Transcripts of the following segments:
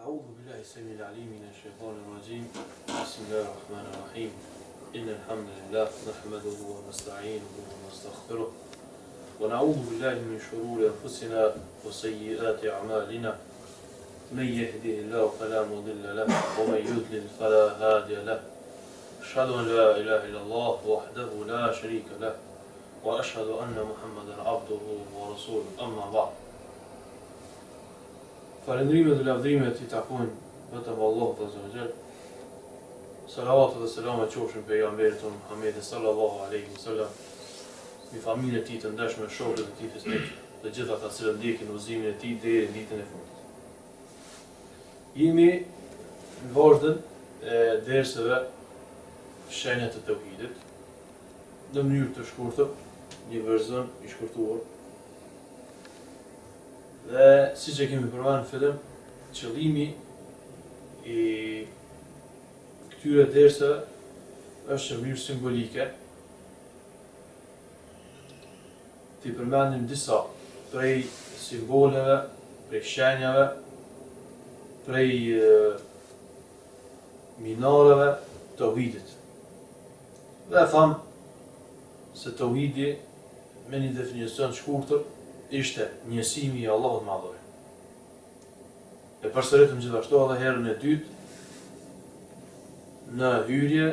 أعوذ بالله السميع العليم من الشيطان الرجيم. بسم الله الرحمن الرحيم. إن الحمد لله نحمده ونستعينه ونستغفره ونعوذ بالله من شرور أنفسنا وسيئات أعمالنا. من يهده الله فلا مضل له ومن يضلل فلا هادي له. أشهد أن لا إله إلا الله وحده لا شريك له وأشهد أن محمدا عبده ورسوله. أما بعد. Falendrimet dhe lavdrimet I takojnë vetëm Allahut Azza wa Jall. Salavatu dhe selamet qofshin pejgamberit tonë Muhammedin sallallahu alaihi wasallam, mbi familjen e tij të ndershme, shokët e tij fesnik, dhe gjithë ata që ndjekin udhëzimin e tij deri në ditën e fundit. Jemi në vazhdim e derseve shenjat të tauhidit në mënyrë të shkurtër, një verzion I shkurtuar. Dhe si që kemi përmanë në fillim, qëllimi I këtyre derseve është në mënyrë simbolike të përmendim disa prej simboleve, prej shenjave, prej minareve të tauhidit. Dhe thamë se tauhidi me një definicion shkurtër ishte njësimi I Allahut Madhore. E përsëritëm gjithashtu edhe herën e dytë në hyrje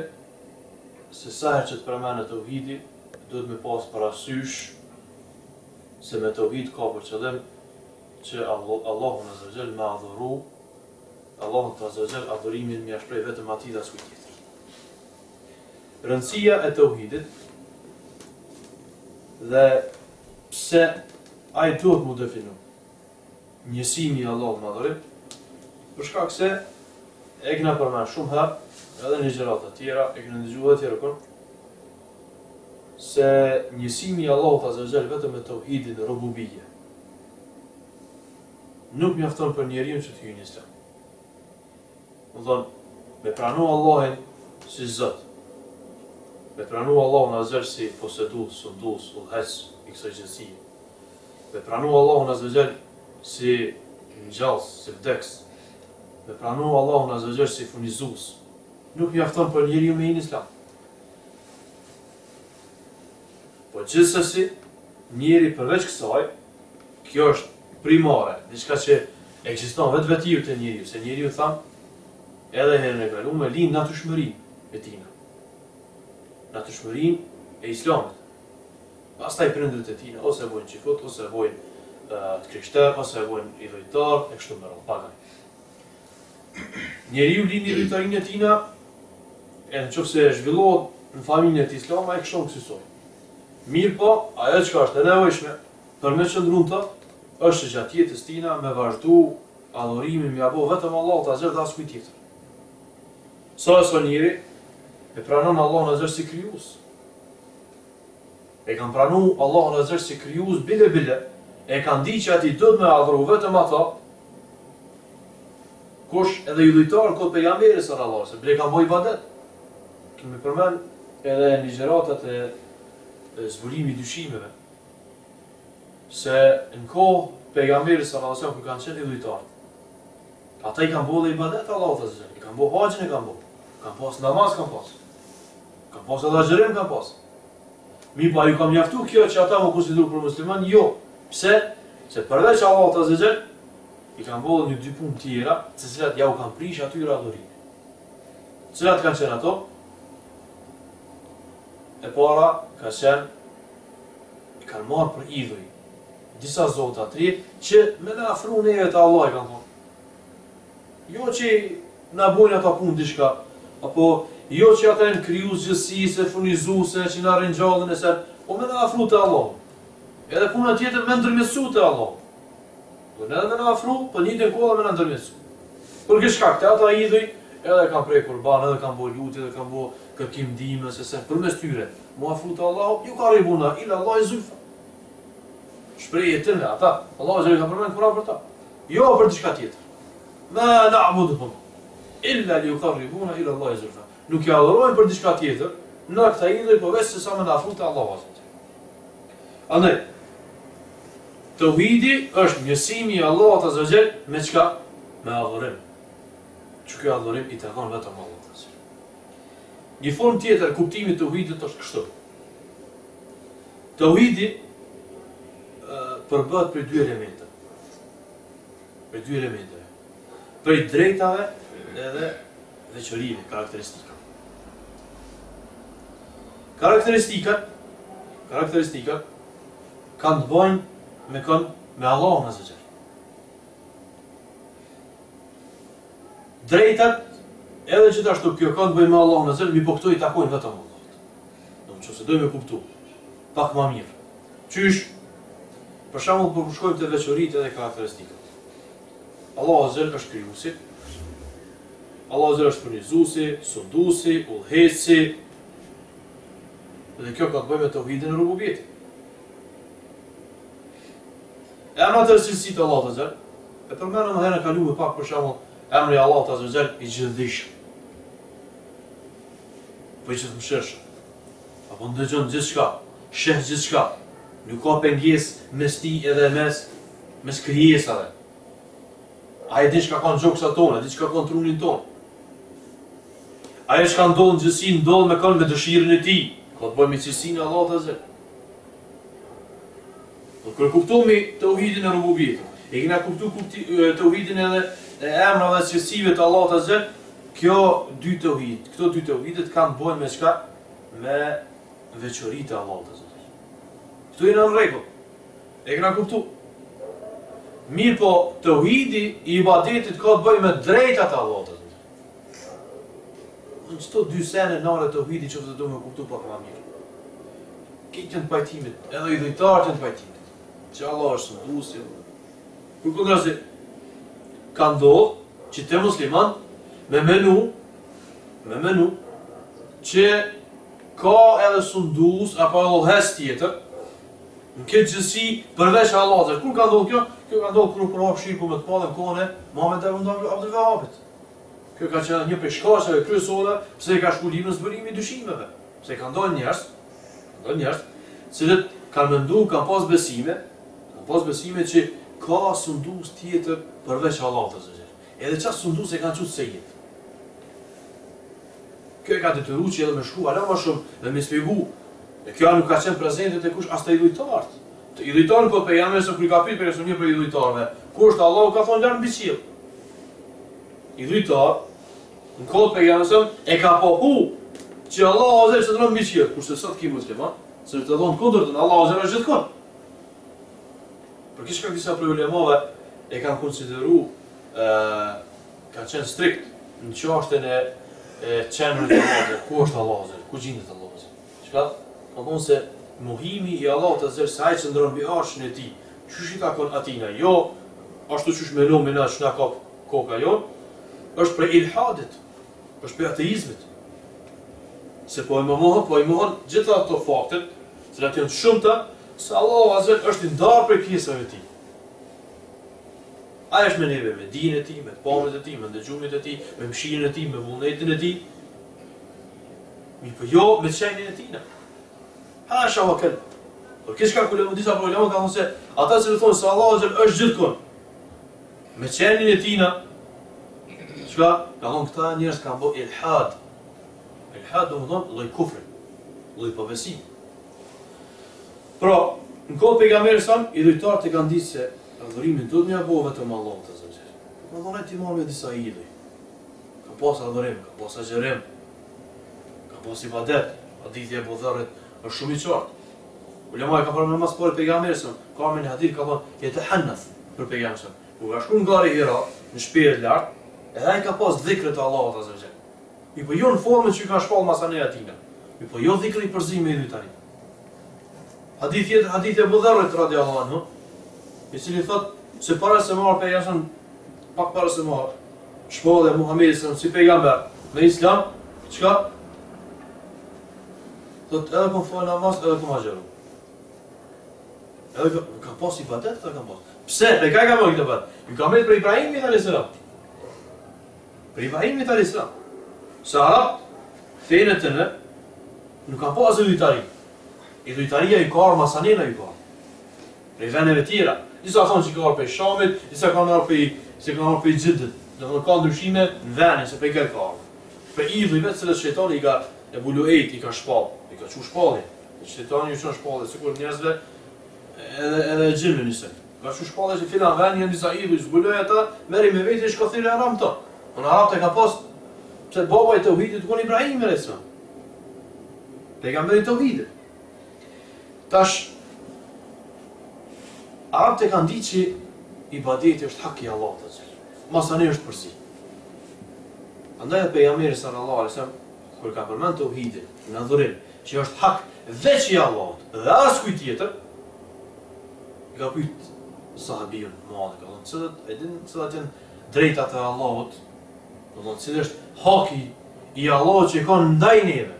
se sa herë që të përmenet tauhidi, duhet me pas parasysh se me tauhid ka për qëllim që Allahun Azza wa Jall me adhuru, Allahun Azza wa Jall adhurimin me shpreh vetëm atij dhe askujt tjetër. Rëndësia e tauhidit dhe pse ai duhet mu definu njësimi I Allahut Madhore, për shkak se e kena përmend shumë herë edhe në gjërat të tjera, e kena dëgjuar të tjera kur se njësimi I Allahut Azza wa Jall vetëm me tauhidin e rububiyye nuk mjafton për njeriu që të hyjë në Islam. Do thonë, me pranu Allahin si Zot, me pranu Allahun Azza wa Jall si posedues, sundues, udhëheqës I kësaj gjësie, me pranu Allahun Azza wa Jall si ngjallës, si vdekës, me pranu Allahun Azza wa Jall si furnizues, nuk mjafton për njeriu me hyjë në Islam. Po gjithsesi, njeri përveç kësaj, kjo është primare, diçka që ekziston vetvetirt te njeriu, se njeriu tham, edhe herën e kaluar lind natyrshmërinë e tina. Natyrshmërinë e Islamit. Pastaj prindërit e tina, ose vojnë qifut, ose vojnë të krishter, ose vojnë idhujtar, e kështu me radhë, pagaj. Njeriu lind në idhujtarinë e tina, e nëse zhvillohet në familjen e Islamit, ai kështu kësaj. Mirë po, ajo që është e nevojshme për me qëndrun të, është që gjatë jetës tina me vazhdu adhurimin me abo vetëm Allahut Azza wa Jall dhe askujt tjetër. Sa njeri e pranon Allahun Azza wa Jall si krijues. E kanë pranu Allahun Azza wa Jall si krijues bile, e kanë di që ati duhet me adhuru vetëm ata, kush edhe idhujtarë kod pejgamberit sallallahu alaihi wasallam, bile kanë bëj ibadet. Kemi përmend edhe në ligjëratat e zbulimi dyshimeve, se në kohë pejgamberi sallallahu alaihi wasallam kur kanë qenë idhujtarë, ata I kanë bëllë ibadet Allahut Azza wa Jall, I kanë bëllë haxhin, e kanë pas namaz, kanë pas edhe agjërim, kanë pas. Mi pa ju kam mjaftu kjo që ata më konsideru për musliman, jo. Pse? Se përveç Allahut Azza wa Jall, I kanë bëllë një dy punë tjera, të cilat ja u kanë prish atyre adhurimin. Cilat kanë qenë ato? E para ka qenë, I kanë marrë për idhuj disa zota të ri që me na afru neve të Allah I kanë thonë. Jo që na bojnë ata punë diçka, apo jo që ata janë krijues gjithësisë, furnizuese që na ringjallën e se, po me na afru të Allah. Edhe puna tjetër me ndërmjetësu të Allah. Do edhe me na afru, po një ditën kohë me na ndërmjetësu. Për këtë shkak ata idhuj edhe kanë prej kurban, edhe kanë bëj lutje, edhe kanë bëj kërkim ndihme se përmes tyre mu afru të Allahut, ju ka ribuna ila Allahi zulfa. Shprehje të ata, Allahu Azza wa Jall ka përmendur Kur'an për ta. Jo për diçka tjetër. Ma na'buduhum illa liyuqarribuna ila Allahi zulfa. Nuk ja adhurojnë për diçka tjetër, në këta idhuj po vetë se sa më na afru të Allahu Azza wa Jall. Andaj, tauhidi është njësimi I Allahut Azza wa Jall me çka? Me adhurim. që ky adhurim i takon vetëm Allahut. Një formë tjetër kuptimit të tauhidit është kështu. Tauhidi përbëhet prej dy elemente. Prej dy elementeve. Prej drejtave edhe veçorive, karakteristika. Karakteristikat kanë të bëjnë me Allahun azza xal. Drejtat edhe gjithashtu kjo kanë të bëjnë me Allahun azza xal, mi po këto i takojnë vetëm Allahut. Nëse dojmë të kuptojmë pak më mirë. Qysh për shembull po shkojmë te veçoritë edhe karakteristikat. Allahu azza xal është krijuesi. Allahu azza xal është furnizuesi, sunduesi, udhëheqësi. Dhe kjo ka të bëjë me tauhidin e rububiyetit. Emrat e cilësitë të Allahut azza xal, e përmendëm herën e kaluar pak për shembull emri i Allahut azza xal i gjithdijshëm. Po i gjithëmshirshëm. Apo ndëgjon gjithçka, sheh gjithçka. Nuk ka pengesë mes tij edhe mes krijesave. Ai di çka kanë gjoksa tona, di çka kanë trunin ton. Ai çka ndodh në gjithësi ndodh me dëshirën e tij. Ka të bëjë me cilësinë e Allahut azza xal. Kur kuptojmë tauhidin e rububiyetit, e kena kuptuar tauhidin edhe e emrave dhe cilësive të Allahut azza xal, këto dy tauhidet kanë të bëjnë me çka? Me veçoritë e Allahut azza xal. Këto janë në rregull. E kena kuptuar. Mirë po, tauhidi i ibadetit ka të bëjë me drejtat e Allahut azza xal. Në çdo dy sene nare tauhidi që do të kuptoj pak më mirë. Këtë janë pajtimit, edhe i dhujtarët janë pajtimit. Që Allah është sunduesi. Kur këndrësi ka ndodhë që te musliman me menu që ka edhe sundus apo udhëhes tjetër në këtë gjithësi përveç Allahut. Kur ka ndodhë kjo? Kjo ka ndodhë kur hap shirku me të padhe në kohën e Muhamedit ibn Abdul Wahhabit. Kjo ka qenë një prej shkaqeve kryesore pse ka shkulimin zbërimi i dyshimeve. Pse ka ndonjë njerëz, cilët kanë menduar, kanë pas besime që ka sundus tjetër përveç Allahut azza xal. Edhe çfarë sundus e kanë thënë se jetë. Kjo e ka detyruar që edhe me shku ala më shumë dhe me shpjegu. E kjo nuk ka qenë prezente te kush as te idhujtarët. Te idhujtarët po pejgamberi sa kur ka pyet për një prej idhujtarëve, ku është Allahu ka thonë lart mbi qiell. Idhujtar në kohë pejgamberi e ka pohu që Allahu azza xal është mbi qiell, kurse sot ki musliman, se të thonë kundërtën, Allahu azza xal është gjithkund. Për kishka disa prej ulemave e kanë konsideru, kanë qenë strikt në çështjen e qenërit të Allahut, ku është Allahu azza xal, ku gjendet Allahu azza xal. Çka? Ka thonë se mohimi i Allahut azza xal se ai qëndron mbi arshin e tij, çush i takon atina, jo ashtu çush me na shna koka jon, është për ilhadit, është për ateizmit. Se po e mohon gjitha ato faktet, që janë të shumta, se Allahu azza xal është i ndarë prej krijesave të tij. Ai është me neve, me dijen e tij, me pamjet e tij, me dëgjumin e tij, me mëshirën e tij, me vullnetin e tij. Mi po jo me çajin e tij. Hasha wa kal. Por kishka kur disa probleme kanë thënë se ata që thonë se Allahu azza xal është gjithkund. Me çajin e tij. Çka? Ka thonë këta njerëz kanë bërë ilhad. Ilhad do të thonë lloj kufri, lloj pavësimi. Pra, në kohë pejgamberit sa idhujtarët e kanë ditë se adhurimin do të më apo vetëm Allahut azza xal. Ka thonë ti marrë disa idhuj. Ka pas adhurim, ka pas agjerim, ka pas ibadet, hadithi e Budharit është shumë i qartë. Ulema ka përmendur mas por pejgamberit sa ka me hadith ka thonë yetahannath për pejgamberin. Kur ka shkuar nga Hira në shtëpi të lartë, edhe ai ka pas dhikret e Allahut azza xal. Mi po jo në formën që ka shpall masane atina. Mi po jo dhikri i përzimit i idhujtarit. Hadith e Budharit radiallahu anhu, i cili thot se para se marrë pejgamberin, pak para se marrë, shpallë e Muhamedit si pejgamber me Islam, çka? Thot edhe kom falë namaz, edhe kom agjeru. Edhe ka pas ibadet, edhe ka pas. Pse? Për ka marrë këtë bat? Ju ka marrë për Ibrahimit alayhis. Për Ibrahimit alayhis. Se Arab, fejnë të në, nuk ka pas idhujtari. Idhujtaria i ka arë masanena i ka arë. Prej veneve tjera. Disa thonë që ka arë për Shamit, disa ka arë për Gjidit, domethënë ka ndryshime në vendin se prej ka. Për idhujve të cilët shejtani i ka evoluat, i ka shpall, i ka çu shpallin. Shejtani ju çon shpallin, sikur njerëzve edhe xhimin nisën. Ka çu shpallin se filan vend janë disa idhuj, zbuloj ata, merri me vete shkothirë haram to. Unë arabët e ka pas se baba i tauhidit kon Ibrahim alayhis salam. Pejgamberi i tauhidit. Tash arabët e kanë ditë që ibadeti është hak i Allahut azza. Masani është përzi. Andaj pejgamberi sallallahu alaihi wasallam kur ka përmend tauhidin në adhurim, që është hak veç i Allahut dhe askujt tjetër, ka pyet sahabiun Muadh, ka thënë, cilat janë drejtat e Allahut, do të thonë, cili është haki i Allahut që ka ndaj neve.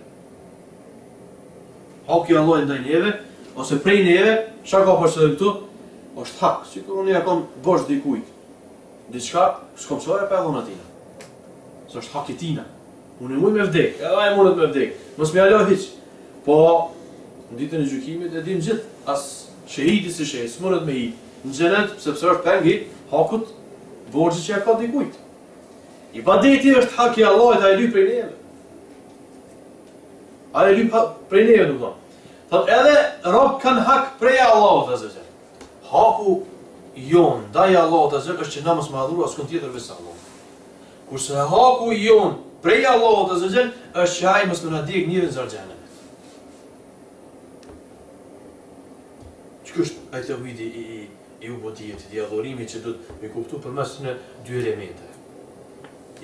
Haki i Allahut ndaj neve ose prej neve, çka ka për qëllim këtu? Është hak, sikur unë ja kam bosh dikujt. Diçka, s'kam çfarë pa dhënë atina. Se është hak i tina. Unë mund me vdek, edhe ai mundet me vdek. Mos më alo hiç. Po në ditën e gjykimit e dim gjithë, as shehidi si shehid, s'mundet me i. Në xhenet, sepse është pengi hakut borxhi që ja ka dikujt. Ibadeti është hak i Allahut, ai lyp prej neve. Ai lyp prej neve, do të thonë. Thotë edhe rob kanë hak prej Allahut azza. Haku jon ndaj Allahut azza është që na mos më adhuro askund tjetër veç Allahut. Kurse haku jon prej Allahut azza është që ai mos më na djeg njërin zor xhenem. Çka është ai tauhidi i ubudiyet, i adhurimit që do të me kuptu përmes në dy elemente.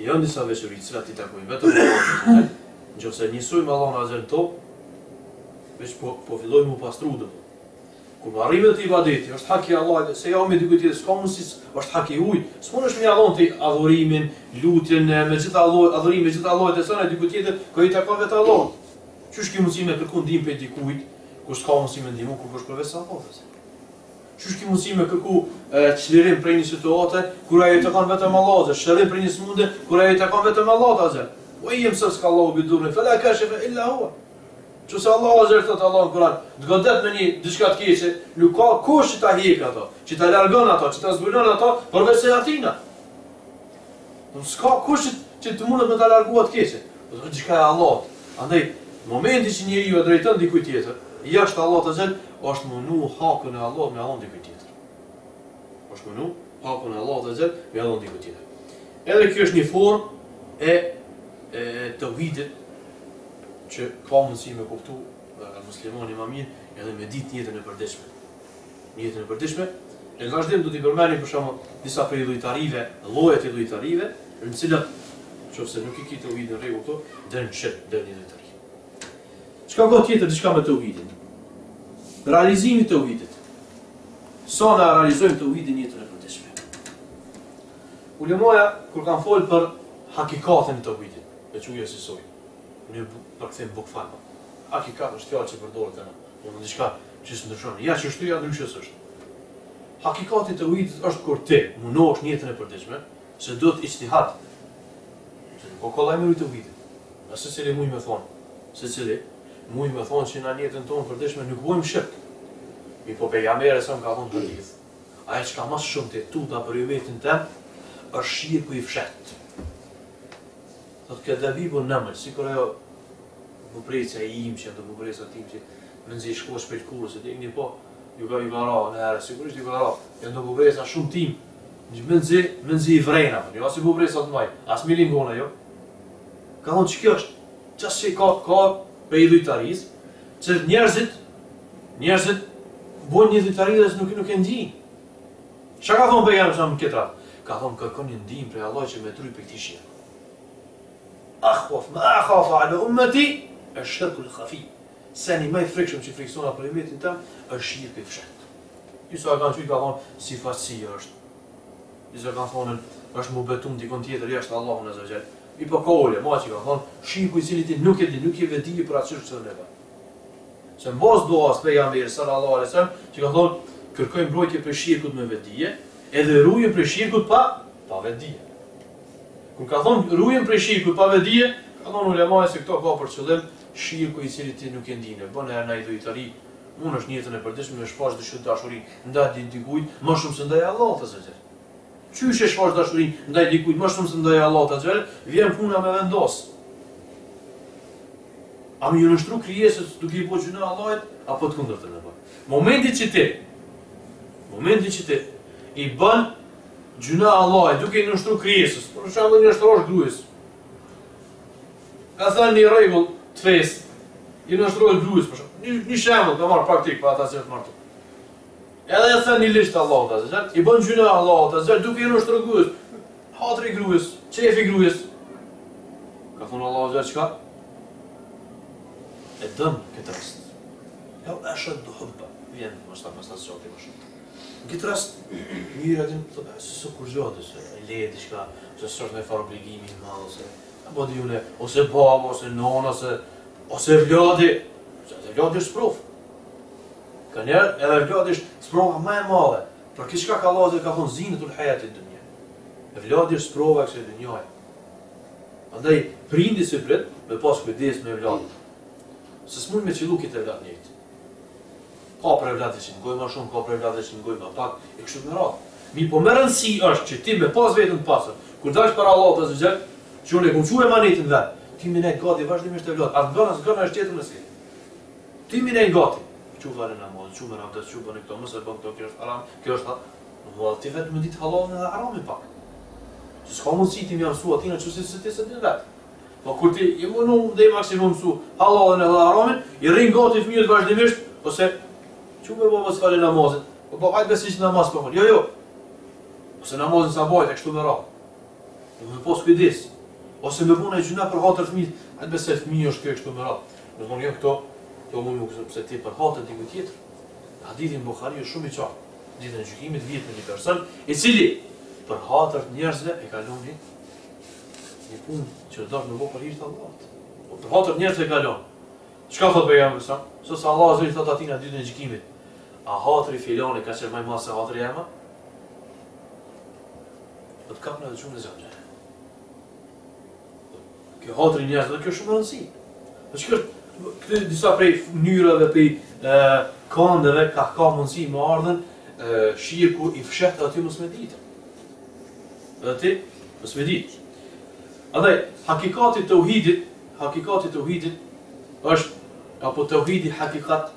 Janë disa veçori që ti takojnë vetëm Allahut. Nëse njësojmë Allahun azza to, veç po fillojmë u pastru do. Kur arrijmë te ibadeti, është hak i Allahut, se ja me dikujt tjetër, s'ka mundësi, është hak i ujit. S'mundesh me Allahun te adhurimin, lutjen me gjithë Allahut, adhurimin me gjithë Allahut e sonë dikujt tjetër, ku i takon vetë Allahut. Çush ki mundësi me kërku ndihmë pe dikujt, kur s'ka mundësi me ndihmu kur është për vetë Allahut. Çush ki mundësi me kërku çlirim prej një situate, kur ai takon vetëm Allahut, shërim prej një smunde, kur ai takon vetëm Allahut azza. Wa yamsa Allahu bidurri fala kashifa illa huwa. Qëse Allah azza thot Allah në Kur'an, të godet me një diçka të keqe, nuk ka kush që ta hiq ato, që ta largon ato, që ta zbulon ato, përveç se atina. Nuk s'ka kush që të mundet me ta largu atë keqe. Është diçka e Allahut. Andaj, momenti që njeriu e drejton dikujt tjetër, jashtë Allahut azza, është mundu hakun e Allahut me Allahun dikujt tjetër. Është mundu hakun e Allahut azza me Allahun dikujt tjetër. Edhe kjo është një formë e tauhidit që ka mundësi me kuptu muslimani më mirë edhe me ditë jetën e përditshme. Jetën e përditshme, në vazhdim do t'i përmendim për shembull disa prej llojtarive, llojet e llojtarive, në cilat nëse nuk i ke tauhidin në rregull këto, dën shit dën një llojtari. Çka ka tjetër diçka me tauhidin? Realizimi i tauhidit. Sa na realizojmë tauhidin në jetën e përditshme. Ulemoja kur kanë folë për hakikatin e tauhidit, e çuja si soi. Në përkthim bukfal. Hakikat është fjalë që përdoret tani. Në diçka që s'ndryshon. Ja që shtya ndryshes është. Hakikati i tauhidit është kur ti mundohesh në jetën e përditshme, se do të ijtihad. Se nuk ka lajmë i tauhidit. Nëse secili mund më thon, secili mund më thon që në jetën tonë përditshme nuk bëjmë shirk. Mi po pejgamberi sa më ka thonë hadith. Ai çka më shumë ti tuta për vetin tënd është shirku i fshat. Thotë që Davibu nëmër, sikur ajo bupreca e imshë, do bupreca tim që më nxjerr shkosh për kurrë, se dini po, ju ka i vara, në herë, sigurisht i vara, janë do bupreca shumë tim, më nxjerr i vrena, jo as i bupreca të mbaj, as milingona jo. Ka thonë që kjo është, çfarë ka për idhujtarisë, që njerëzit bën një idhujtari dhe nuk e ndjejnë. Çka ka thonë pejgamberi sa më këtë radhë? Ka thonë kërkon një ndihmë prej Allahut që më tryj për këtë shirk. ما أخاف على أمتي الشرك الخفي. Seni më i frikshëm që friksona për umetin tëm është shirku i fshehtë. Disa kanë thënë ka thonë sifatsi është. Disa kanë thonë është më betum dikon tjetër jashtë Allahun azza xal. I po kole, ma që ka thonë shirku i cili ti nuk e di, nuk e vedi për atë çështë që neva. Se mbos duas pejgamberi sallallahu alaihi wasallam që ka thonë kërkojmë mbrojtje për shirkut me vedije, edhe ruajmë për shirkut pa vedije. Kur ka thonë ruajmë prej shirkut pa vedije, ka thonë ulemaja se këto ka për qëllim shirku i cili ti nuk e ndin. Bën herë në idhujtari, mund është në jetën e përditshme me shpash dëshirë dashuri ndaj dikujt, më shumë se ndaj Allahut azza xal. Qysh e shfaq dashurinë ndaj dikujt më shumë se ndaj Allahut azhajal, vjen puna me vendos. A më ju nështru krijesës duke i bëjë gjuna Allahit apo të kundërtën e bën? Momenti që ti i bën gjuna Allahit duke i nështru krijesës, për shembull një nështrosh gruas. Ka thënë një rregull të fesë, i nështrosh gruas për shembull. Një shembull ka marr praktik pa ata që të martu. Edhe e thënë një lisht Allahut azhajal, i bën gjuna Allahut azhajal duke i nështru gruas. Hatri gruas, çefi gruas. Ka thonë Allahu azhajal çka? E dëmë këtë rast. Ja është të hubba. Vjen, mështë ta pas të qati më shumë. Në këtë rast, mirë atin, se kur gjotë, se e leje diçka, se së është me farë obligimi në madhë, apo di une, ose baba, ose nona, ose vladi. Se vladi është sprov. Ka njerë, edhe vladi është sprova më e madhe. Për këtë shka ka Allah ka thonë zinë të l'hajatit dënje. E vladi është sprova e kësë dënjaj. Andaj, prindi se prit, me pas kujdes me vladi. Se s'mund me qëllu këtë evlat njëjtë. Ka për evlatit që ngoj ma shumë, ka për evlatit që ngoj ma pak, e kështu me radhë. Mirë po më rëndësi është që ti me pas vetën të pasër, kur dash për Allah të zëgjel, që unë e kumë quë e manetin dhe, ti mi nejtë gati vazhdimisht evlat, atë nga nësë gërna është tjetër nësi. Ti mi nejtë gati. Që vare namaz, që me rabdes, që bëni këto, mëse bën këto, kjo është haram, kjo është haram. Ti vetë më ditë halalën edhe haramin pak. Që s'ka mundësi ti mi amësu atina që se ti se din vetë. Po kur ti i mundu dhe i maksimum mësu halalën edhe haramin, i rrinë gati fëmijët vazhdimisht, ose që me bo mësë fali namazin, po hajtë besi që namaz po fali, jo, ose namazin sa bajt e kështu me ra, me pos kujdes, ose me bune e gjuna për hatër fëmijët, hajtë besi fëmijë është kjo e kështu me ra, në thonë jo këto mu më pëse ti për hatër diku tjetër, hadithin Bukhari është shumë i qartë, ditën e gjykimit vjetë me një person, i cili për hatër njerëzve e kalon një punë që dash me bo për hirtë Allahut. Për hatër njerëzve e kalon. Çka thot pejgamberi sa? Se Allah azh i thot atina ditën e gjykimit. A hatri filani ka qenë më i madh se hatri jema? Do të kapna të shumë në zonë. Kjo hatri njerëzve kjo shumë rëndësi. Po çka këtë disa prej mënyrave prej kandeve ka mundësi më ardhen shirku i fshehtë aty mos me ditë. Aty mos me ditë. Andaj, hakikati të uhidit është, apo të uhidi hakikat,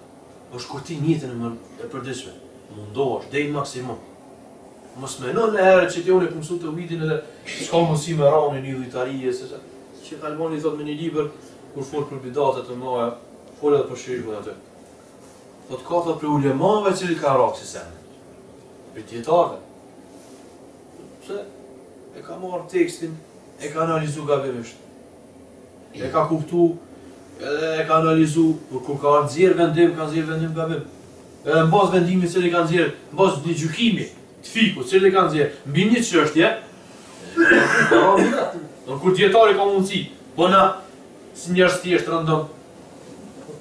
është kur ti njëtën e përdishme. Mundohesh, dhe i maksimum. Mos menon në herë që ti unë e këmësu të uhidin edhe s'ka mësi me rani një dhujtarije, se që Albani thot me një liber, kur folë për bidatet të maja, folë edhe për shirkun aty. Thot ka thot për ulemave cili ka rakë si senë. Për djetarve. Pse? E ka marrë tekstin, e ka analizu gabimisht, e ka kuptu, e ka analizu, kur ka nxjerrë vendim, ka nxjerrë vendim gabim. Edhe në bazë vendimit cili ka nxjerrë, në bazë një gjykimi, të fiku, cili ka nxjerrë, mbi një çështje, kur djetari ka mundësi, po na, si njerëz thjesht rëndom,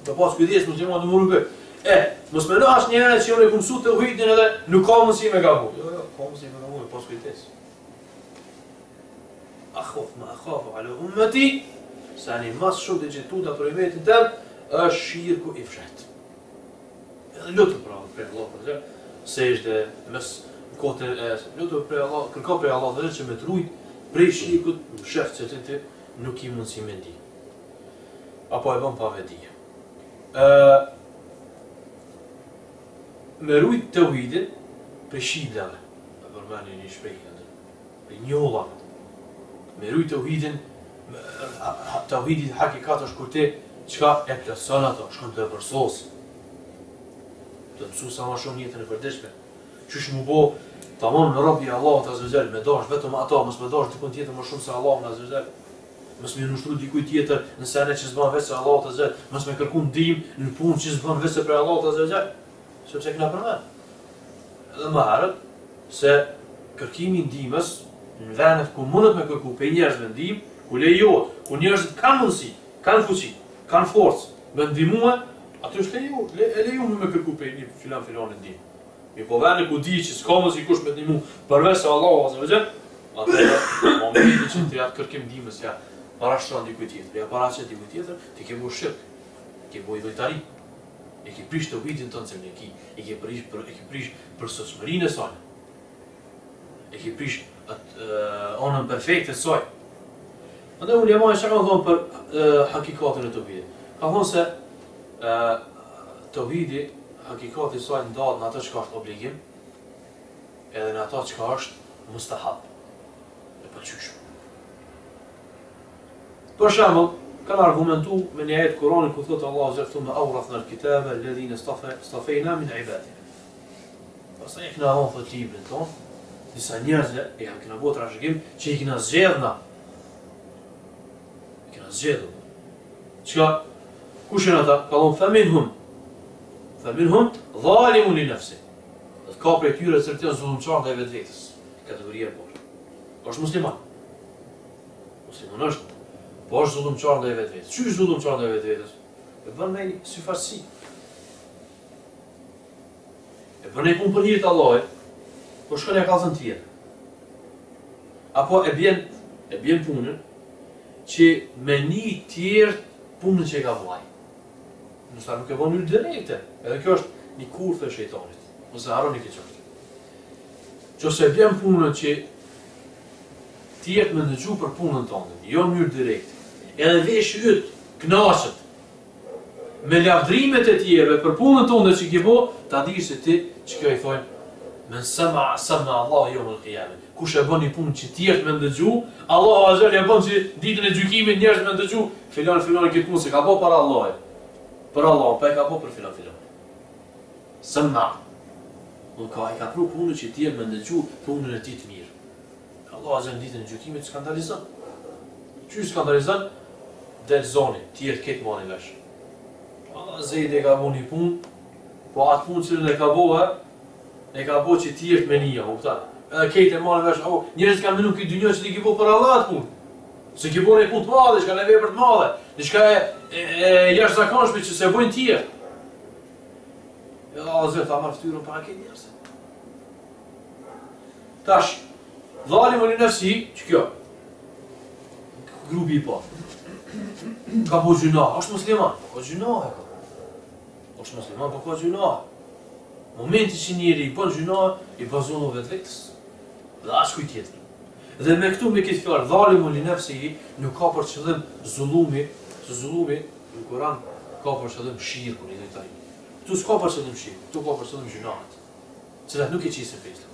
të pas kujdes, mos jema në murë mos me nash një herë që unë e kumësu të uhidin edhe nuk ka mundësi me gabu. Jo, ka mundësi me gabu, pas kujdes. Akhof ma akhofu ala ummeti, sa një mas shumë të gjithuta për imetin tëm, është shirku i fshet. Edhe lutëm për Allah, prej Allah, se ishte mes kote e lutëm prej Allah, kërka prej Allah dhe që me të rujt prej shirkut në fshet që ti nuk i mundësi me ndi. Apo e bëm pa vedije. Me rujt të uhidin prej shiblave, e përmeni një shprejhë, prej njollave. Me rujt të uhidin hakikat është kur ti qka e plëson ato, shkon të e përsos. Të mësu sa ma shumë jetën e përdeshme. Qysh mu bo, ta mon në robi Allah të azëzel, me dash vetëm ato, mës me dash dikun tjetër më shumë se Allah në azëzel. Mës me nushtru dikuj tjetër në sene që zban vetë se Allah të azëzel. Mës me kërku ndim në punë që zban vetë se për Allah të azëzel. Sepse këna përmen. Edhe më herët, se kërkimi ndimës në venet ku mundet me kërku pe njerëzve ndim, ku lejohet, ku njerëzit kanë mundësi, kanë fuqi, kanë forcë, me ndimue, aty është lejohet me kërku pe një filan ndim. Mi po venet ku di që s'ka mundësi kush me ndimu përveç se Allahu azza wa jall, atë momenti që ti atë kërkim ndimës ja parashtron dikuj tjetër, ja paraqet dikuj tjetër, ti ke bërë shirk, ke bërë idhujtari, e ke prish të uhidin tënë se i ke prish për sosmërinë e saj. e ki prish anën perfekte të saj. Andaj ulemaj çka kanë thonë për hakikatin e tauhidit. Ka thonë se tauhidi, hakikati i saj ndahet në atë çka është obligim, edhe në ato çka është mustahab, e pëlqyeshme. Për shembull, kanë argumentu me një ajet Kur'anit ku thotë Allahu azza thumma awrathna al-kitaba alladhina istafayna min ibadina. Pastaj e kena dhënë të librin ton, disa njerëz e kanë kena bërë trashëgim që i kena zgjedhna. I kena zgjedhur. Çka kush janë ata? Ka thonë faminhum zalimun li nafsi. Dhe ka prej tyre që janë zullumçar ndaj vetvetes. Kategoria e parë. Është musliman. Musliman është. Po është zullumçar ndaj vetvetes. Çysh zullumçar ndaj vetvetes? E bën me syfaqësi. E bën ai punë për hir të Allahut, po shkon ja kallzën tjetër. Apo e bjen punën që me një tjerë punën që e ka vllai. Nëse nuk e bën në direkte, edhe kjo është një kurthë e shejtanit. Mos e harroni këtë çështje. Nëse e bjen punën që tjerë më ndëgju për punën tonë, jo në mënyrë direkte. Edhe vesh yt kënaqet me lavdrimet e tjerëve për punën tonë që ke bë, ta dish se ti çka i thonë men sama Allah yawm al-qiyamah. Kush e bën një punë që tjerë më ndëgju, Allahu azza e bën që ditën e gjykimit njerëz më ndëgju, filan këtë punë se ka bë para Allahut. Për Allah, pa e ka bë për filan. Sama. I ka pru punën që tjerë më ndëgju punën e tij të mirë. Allahu azza ditën e gjykimit skandalizon. Çu skandalizon? Del zoni, tjerë këtë mani vesh. Allah zejde e ka bo një punë, po atë punë që e ka bo që tjerë me një, edhe këtë e mani vesh, njerëzit kanë menu këtë dynjë që ti ki bo për Allah atë punë. Se ki bo një punë të madhe, shka në vepër të madhe, një shka e jashtëzakonshme që se bojnë tjerë. Edhe Allah zejde ta marrë ftyrën para këtë njerëzit. Tash, dhalimu li nafsi, që kjo? Grupi i parë. Ka po gjunah, është musliman, ka gjunah e ka. është musliman, po ka gjunah. Momenti që njeri i bën gjunah, i bazonu vetvetes. Dhe as kujt tjetër. Dhe me këtu me këtë fjalë, dhalimu li nafsihi, nuk ka për qëllim zullumi, se zullumi në Kur'an ka për qëllim shirkun i drejtaj. Këtu s'ka për qëllim shirkun, këtu ka për qëllim gjunahet, cilat nuk e qisin fejtë.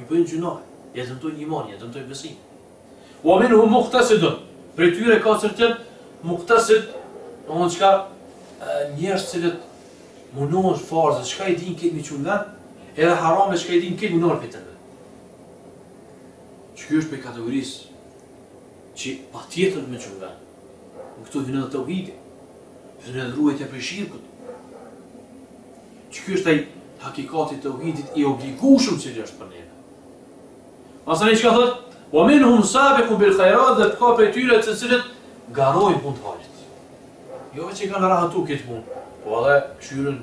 I bëjnë gjunah, ja dëmtojnë iman, ja dëmtojnë besim. Wa minhum muqtasidun. Për tyre ka certain muqtasid, domthonjë çka njerëz cilët munohen farze, çka i din këtë me çungat, edhe harame çka i din këtë munohen fitën. Që është për kategorisë që pa tjetër me çungat. Në këtu vjen edhe tauhidi, vjen edhe ruajtja prej shirkut. Që është ai hakikati i tauhidit i obligueshëm që është për ne. Pastaj çka thotë? Wa minhum sabiqun bil khairat, dhe ka prej tyre të cilët garojnë punë të harit. Jo veç që kanë rahatu këtë punë, po edhe këshyrën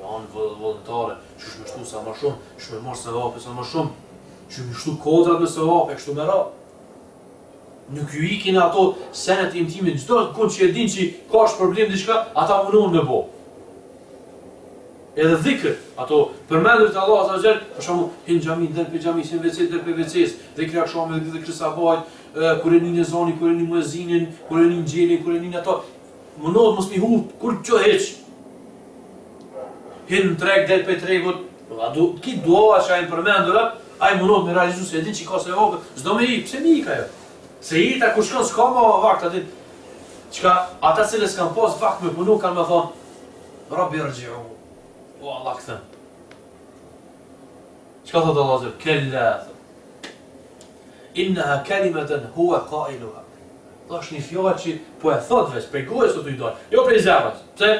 janë vullnetare, që shmështu sa më shumë, që me marrë sevape sa më shumë, që me shtu kodrat me sevape, kështu me ra. Nuk ju ikin ato senet e intimin, çdo kënd që e din që ka është problem diçka, ata mundohen me bo. Edhe dhikr, ato përmendur të Allah azza xal, për shembull, hin xhami, del pe xhami, sin WC, del pe WC-s, dhikri akşam edhe dhikri sabahit, kur e nin ezani, kur e nin muezinin, kur e nin xhelin, kur e nin ato, mundohet mos mi hub kur ço hiç. Hin treg del pe tregut, ki dua që ai përmendura, ai mundohet me realizu se din që ka se vogël, s'do me i, pse mi ka jo? Se ita ku shkon s'ka më vakt aty. Çka ata që s'kan pas vakt me punu kanë më thon, Rabbi irji'u. O Allah këthëm. Qëka thëtë Allah zërë? Kella. Innaha kalimatan huwa qailuha. Dhe është një fjallë që po e thot veç, prej gojës të të i dojnë, jo prej zemrës. Pse?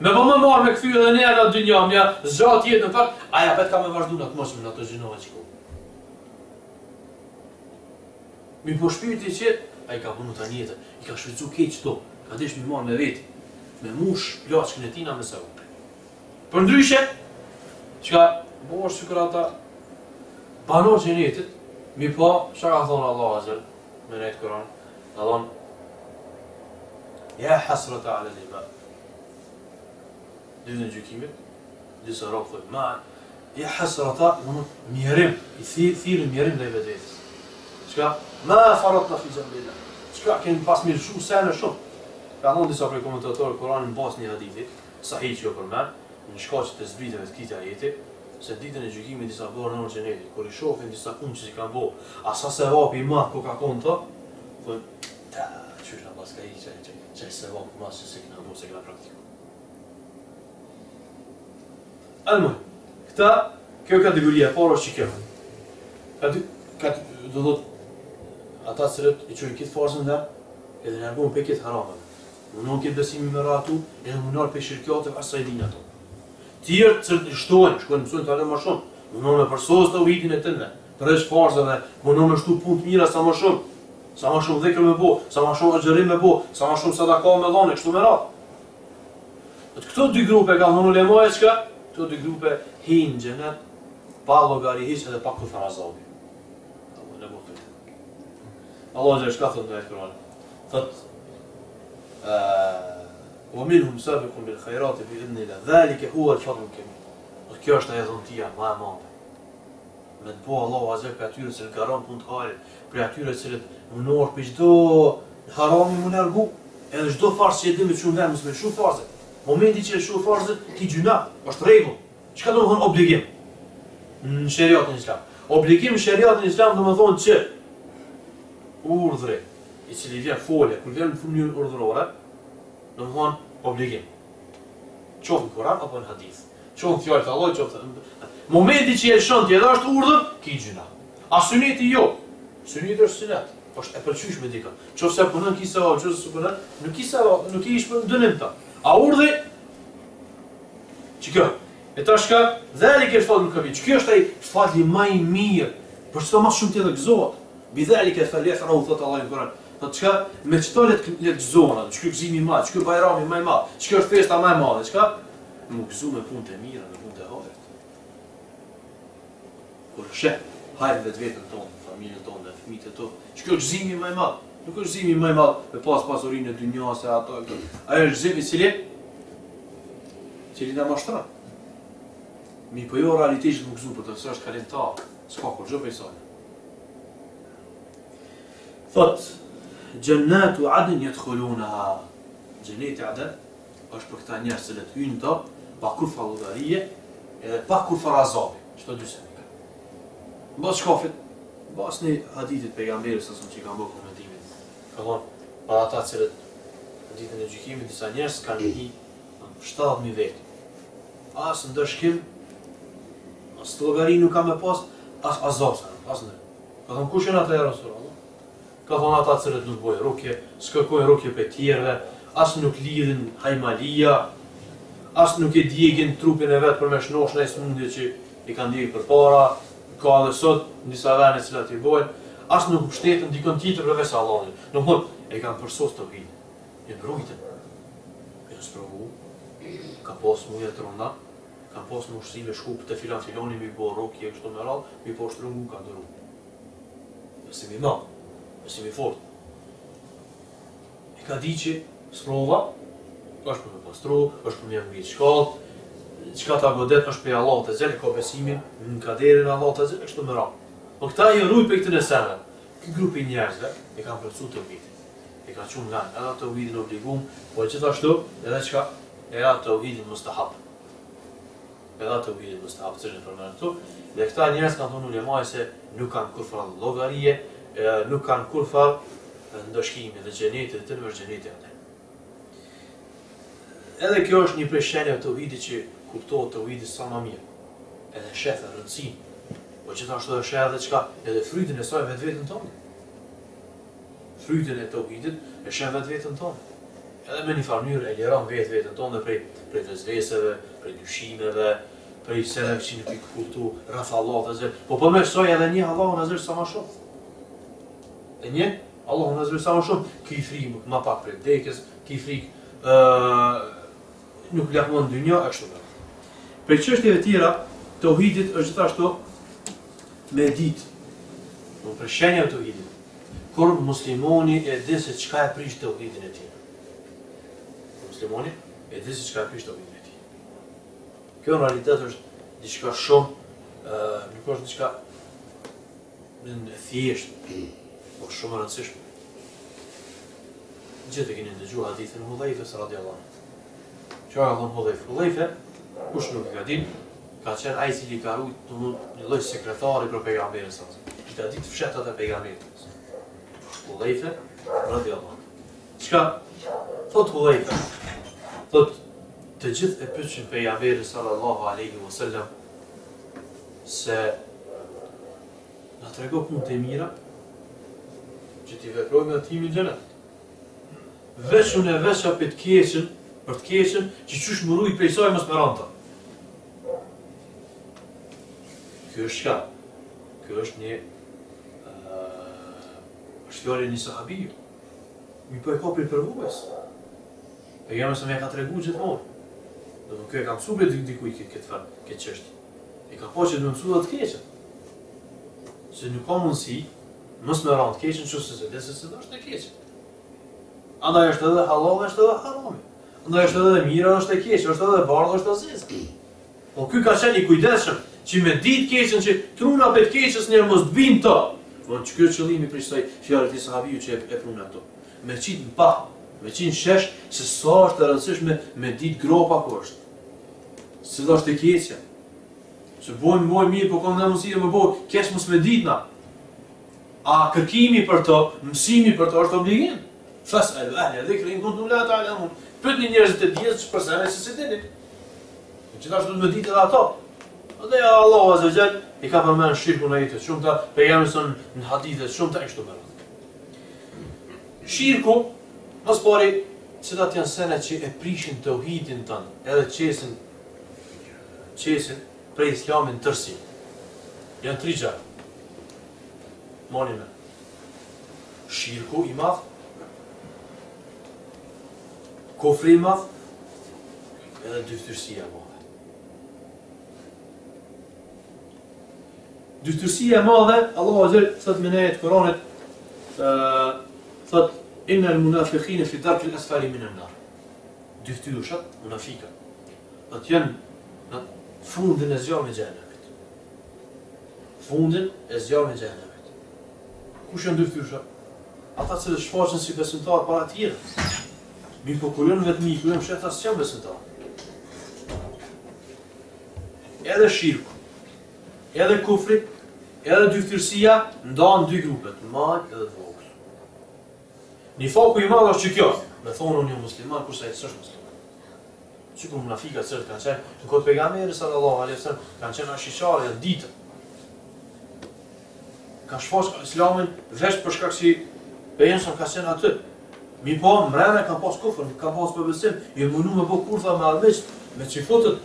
Me po më marrë me këthy edhe njerë atë dynja, mja zxatë jetë në fakt, aja pet ka me vazhdu në të mosëm në ato gjinove që ku. Mi po shpirti qëtë, a i ka punu të njetë, i ka shvicu kejtë qëto, ka desh mi marrë me veti, me mush plaçkën e tina me se u. Për ndryshe, që bo është që ata banor gjenetit, mi pa, që ka thonë Allah azër, me nejtë Kur'an, ka thonë, ja hasrata ala l'ibad. Ditën e gjykimit, disa robë thonë, Ja hasrata, mjerim, i thirën mjerim dhe i vetës. Çka? Ma faratna fi jambillah. Çka kemi pas mirë shumë sene shumë. Ka thonë disa prej komentatorëve Kur'anin mbas një hadithi, sahih që jo përmend, në shkaqe të zbritjeve të këtij ajeti, se ditën e gjykimit disa borë në xhenetit, kur i shohin disa punë që i kanë bërë, asa se vapi i madh ku ka konë to, thonë, ta, çysh na pas ka i çaj se vapi mas se kena bërë, se kena praktikuar. Almuhim, këta, kjo kategoria e parë është që kjo. Do thotë ata cilët i çojnë këtë farzën dhe edhe largohen prej këtë harameve. Munon këtë besimi me ratu, edhe munon për shirkjate asaj din ato. Tjerë cilët i shtojnë, shkojnë mësojnë të alë më shumë, munon me përsos të uhidin e tënde, përreq farzëve, munon me shtu punë të mira sa më shumë dhekër me bo, sa më shumë agjerim me bo, sa më shumë sadaka me dhone, kështu me ratë. Këto dy grupe ka thonë ulemaja çka? Këto dy grupe hinë xhenet pa llogari hiç edhe pa kufar azabi. Allah xha shka thotë në Kur'an. Thotë ومنهم سابق بالخيرات بإذن الله ذلك هو الفضل الكبير. Kjo është ajo dhuntia më e madhe. Me të bëjë Allahu azza për atyre që garon punë të harit, për atyre që munohen për çdo harami më largu, edhe çdo farzë që e dimë shumë vëmës me shumë farzë. Momenti që e shumë farzë, ki gjuna, është rregull. Çka do të thonë obligim? Në shariatin islam. Obligim në shariatin islam do të thonë që urdhri i cili vjen folja, kur vjen në mënyrë urdhërore, do të thonë obligim. Qoftë në Kur'an apo në hadith. Qoftë fjalë të Allahut, qoftë. Momenti që e shon ti edhe është urdhër, ki gjuna. A suneti jo. Suneti është sunet. Është e pëlqyeshme dika. Qoftë punon ki sa, qoftë punon, nuk i ish për dënim ta. A urdhri çka? E tash ka dhalik e fadl kabir. Kjo është ai fadli më i mirë. Për çdo më shumë ti dhe gëzohet. Bidhalik e falefrahu thot Allah në Kur'an. Thot çka me çto le të gëzohen atë, çka gëzimi i madh, çka bajrami më i madh, çka është festa më e madhe, çka më gëzu me punë të mira, me punë të harit. Kur sheh hajrin vetën tonë, familjen tonë, fëmijët e tonë, çka është gëzimi më i madh. Nuk është gëzimi më i madh me pas pasurinë e dynjas e ato. Ai është gëzimi i cili na mashtron. Mi po jo realisht më gëzu për të, se është kalentar, s'ka kur gjë për saj. Thot, Jannatu Adn yadkhulunaha. Xheneti Adn është për këta njerëz që hyjnë to pa kur fallodarie edhe pa kur farazabi. Çto dy sene. Mbas shkafit, mbas një hadithit pejgamberit sa që kanë bërë komentimin. Ka thonë, para ata që në ditën e gjykimit disa njerëz kanë hi 70.000 vjet. As ndëshkim, as llogari nuk ka me pas, as azab, as ndër. Ka thonë kush janë ata ja Rasulullah? Ka thonë ata cilët nuk bojë rukje, s'kërkojnë rukje për tjerëve, as nuk lidhin hajmalia, as nuk e djegin trupin e vetë për me shnosh në smundje që i kanë djegë për para, ka edhe sot në disa vene cilat i bojnë, as nuk mbështeten dikon tjetër përveç se Allahut. Në thonë, e kanë përsos të hidin, e mbrojtën, e në sprovu, ka pas muja të ronda, ka pas në ushtrive shkup të filoni mi bo rukje kështu me radhë, mi po shtrungu ka ndëru. Besim i madh. Besim i fort. E ka di që sprova, është për me pastru, është për me ngritë shkallë, çka ta godet është për Allahut të Zell, ka besimin në kaderin e Allahut të Zell, kështu me radhë. Po këta i rrujt për këtë neseve. Ky grup i njerëzve e kanë plotësuar tauhidin. E kanë çuar nga edhe tauhidin obligum, po gjithashtu edhe çka? Edhe tauhidin mustahab. Edhe tauhidin mustahab që ne përmendëm këtu. Dhe këta njerëz kanë thonë ulemaj se nuk kanë kurfar llogarie, nuk kanë kurfar ndëshkimi dhe xhenetit të tërë xhenetit atë. Edhe kjo është një prej shenjave të tauhidit që kuptohet tauhidi sa më mirë. Edhe shef rëndësinë, po gjithashtu edhe shef edhe çka, edhe frytin e saj vetveten tonë. Frytin e tauhidit e shef vetveten tonë. Edhe me një farë mënyrë e liron vetveten tonë prej vezveseve, prej dyshimeve, prej selef që nuk i kuptu rreth Allahut azh. Po përmes saj edhe një Allahun azh sa më shumë. E një Allahun azh sa më shumë, ki frikë më pak prej vdekjes, ki frikë nuk lakmon dynja ashtu. Për çështjeve të tjera, tauhidit është gjithashtu me ditë. Do për shenjat e tauhidit. Kur muslimoni e di se çka e prish tauhidin e tij. Muslimoni e di se çka e prish tauhidin e tij. Kjo në realitet është diçka shumë nuk është diçka në thjesht, por shumë e rëndësishme. Gjithë e keni dëgjuar hadithin e Hudhaifës radhiyallahu anhu. Çfarë ka thënë Hudhaifa? Hudhaifa, kush nuk e ka ditë, ka qenë ai i cili ka rujt një lloj sekretari për pejgamberin sa. I ka ditë fshetat e pejgamberit. Hudhaifa radhiyallahu anhu. Çka thot Hudhaifa? Thot të gjithë e pyetën pejgamberin sallallahu alaihi wasallam se na trego punë të mira që ti veprojmë në timin xhenet. Veç unë e veça për të keqen, që qysh më rujt prej saj mos me ranta. Kjo është shka? Kjo është një është fjallë një sahabiju. Mi po e ka për përvojës. E jam se me ka tregu gjithmonë. Dhe më kjo e ka mësu për dikuj këtë qështi. E ka po që të më mësu dhe të keqen. Se nuk ka mundësi, mos me ranta keqen që se dhe se është e keqen. Andaj është edhe halal, është edhe harami. Andaj është edhe mira, është e keqe, është edhe bardhë, është e zezë. Po ky ka qenë i kujdesshëm që me ditë keqen që truna për të keqes njerë mos të binë to. Po që kjo qëllimi për kësaj fjalët e sahabiju që e prunë ato. Me qitë në pa, me qitë shesh se sa është e rëndësishme me ditë gropa ku është. Se do është e keqja. Se bojmë mirë, po kam në mundësi më bojë, keq mos me ditë na. A kërkimi për to, mësimi për to është obligim. Fas'alu ahla dhikri in kuntum la ta'lamun. Pyetni njerëzit e dijes që përse se si dini. Gjithashtu duhet të ditë edhe ato. Dhe Allahu azza wa jall i ka përmendur shirkun në ajetet shumëta, pejgamberin në hadithe shumëta kështu me radhë. Shirku, mos pari, cilat janë sene që e prishin tauhidin tonë, edhe qesin prej islamin tërsi. Janë tri gjë. Moni me. Shirku i madh, kufri i madh, edhe dyftërsia e madhe. Dyftërsia e madhe, Allahu azza thot me në Kur'anit, thot innal munafiqina fi darkil asfali min an-nar. Dyftyrushat, munafika, do të janë në fundin e zjarrit të xhenemit. Fundin e zjarrit të xhenemit. Kush janë dyftyrushat? Ata që shfaqen si besimtar para të tjerë. Mi po kur janë vetëm kur janë fshetas që janë besimtar. Edhe shirku, edhe kufri, edhe dyftërsia ndahen dy grupe, të madh edhe të vogël. Nifaku i madh është që kjo, me thonë unë jam musliman kurse ai s'është musliman. Sikur munafikat që kanë qenë në kohë pejgamberit sallallahu alaihi wasallam, kanë qenë ashisharë ditë. Ka shfaqur islamin veç për shkak se pejgamberi ka qenë aty. Mi po, mrena ka pas kufër, ka pas përbesim, i mënu me po kurtha me armiq, me qifotët,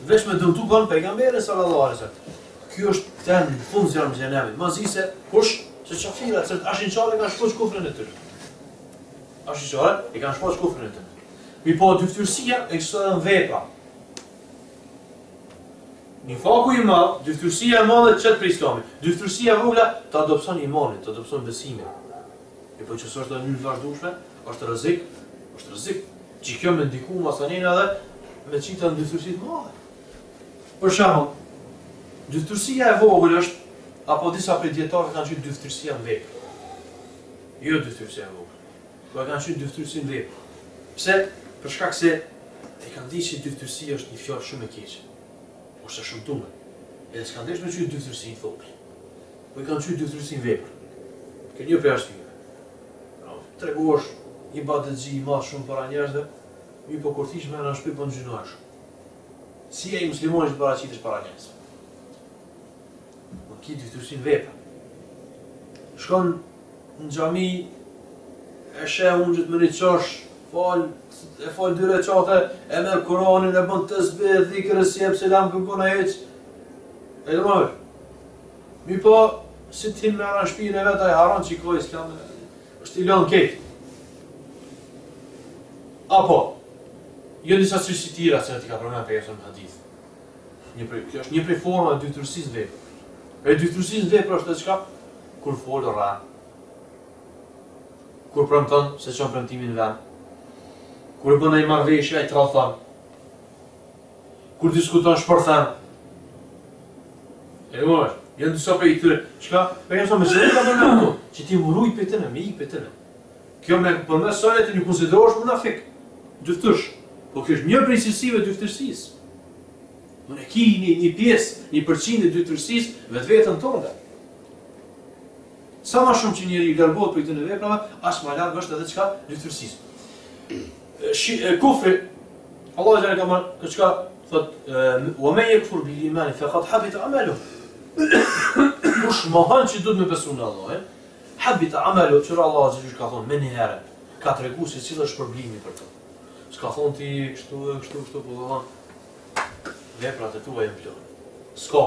veç me dëmtu kanë pejgamberin sallallahu alaihi wasallam. Ky është ten në fund zjarrit të xhenemit. Mos i se kush, se çafira, se ashinçare kanë shpoç kufrin e tyre. Ashinçare i kanë shpoç kufrin e tyre. Mi po, dyftërsia ekziston në vepra. Nifaku i madh, dyftërsia e madhe çet për islamin. Dyftërsia e vogla të adopson imanin, të adopson besimin. E po që është në një vazhdueshme, është rrezik që kjo me ndiku masanin edhe me qita në dyftërsi të madhe. Për shembull, dyftërsia e vogël është, apo disa prej dietarëve kanë thënë dyftërsia në vepër. Jo dyftërsia e vogël. Po kanë thënë dyftërsi në vepër. Pse? Për shkak se e kanë ditë që dyftërsia është një fjalë shumë e keqe. Ose shumë tume. Edhe s'kan desh me thënë dyftërsi në vogël. Po i kanë thënë dyftërsi në vepër. Kjo një për arsye. Tregosh i badëxhi i madh shumë para njerëzve, mi po kur thish me në shtëpi po nxynohesh. Si ai muslimani që paraqitesh para njerëzve. Po ki dyftërsi në vepër. Shkon në xhami e sheh unxhit me një çosh, e fal dy recate, e merr Kur'anin, e bën tasbih, dhikr, sjep selam kërkon hiç. E domoj. Mi po si ti me në shtëpinë e vet ai haron çikoj islamin. Është i lënë ketë. Apo, jo disa çështje tjera që ti ka përmendur për në hadith. Kjo është një prej formave të dyftërsisë në vepër. E dyftërsisë në vepër është çka? Kur fol rra. Kur premton se çon premtimin në vend. Kur bën ai marrëveshje ai tradhton. Kur diskuton shpërthen. E mos, janë disa prej këtyre, çka, për jashtë me çfarë ka bënë ato, që ti murujt për të në, me ik për të në. Kjo me përmes saj ti nuk konsiderohesh munafik, dyftësh, po kjo është një prej cilësive të dyftërsisë. Unë e ki një pjesë, 1% e dyftërsisë vetveten tonë. Sa më shumë që njeriu largohet prej këtyre veprave, as më larg është edhe çka dyftërsisë. Kufri, Allah Jalla ka marrë çka thot wa man yakfur bil iman faqad habita amaluhu. Kush mohon që duhet me besu në Allah, habita amaluhu, që Allah Jalla ka thonë më një herë, ka treguar se cili është problemi për të. S'ka thonë ti kështu, po thonë veprat e tua janë plot. S'ka.